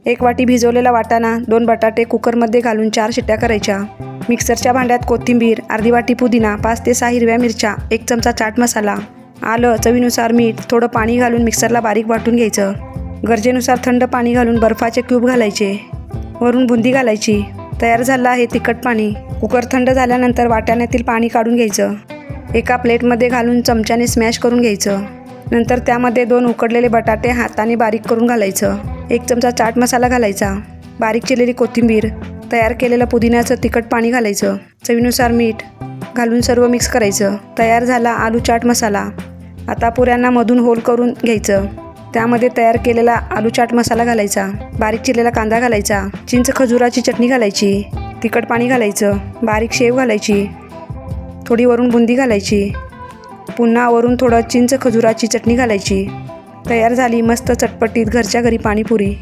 1 वाटी भिजवलेला वाटाणा, 2 बटाटे कुकरमध्ये घालून 4 शिट्ट्या करायच्या। मिक्सरच्या भांड्यात कोथिंबीर, अर्धी वाटी पुदिना, 5 ते 6 हिरव्या मिरच्या, 1 चमचा चाट मसाला, आलं, चवीनुसार मीठ, थोडं पाणी घालून मिक्सरला बारीक वाटून घ्यायचं। गरजेनुसार थंड पाणी घालून बर्फाचे क्यूब घालायचे, वरून बुंदी घालायची। तयार झालं आहे तिखट पाणी। कुकर थंड झाल्यानंतर वाटाण्यातील पाणी काढून घ्यायचं, एका प्लेटमध्ये घालून चमच्याने स्मॅश करून घ्यायचं। नंतर त्यामध्ये 2 उकडलेले बटाटे हाताने बारीक करून घालायचं, 1 चमचा चाट मसाला घालायचा, बारीक चिरलेली कोथिंबीर, तयार केलेलं पुदिन्याचं तिखट पाणी घालायचं, चवीनुसार मीठ घालून सर्व मिक्स करायचं। तयार झाला आलू चाट मसाला। आता पुऱ्यांना मधून होल करून घ्यायचं, त्यामध्ये तयार केलेला आलू चाट मसाला घालायचा, बारीक चिरलेला कांदा घालायचा, चिंच खजुराची चटणी घालायची, तिखट पाणी घालायचं, बारीक शेव घालायची, थोडी वरून बुंदी घालायची, पुन्हा वरून थोडं चिंच खजुराची चटणी घालायची। तयार झाली मस्त चटपटीत घरच्या घरी पाणीपुरी।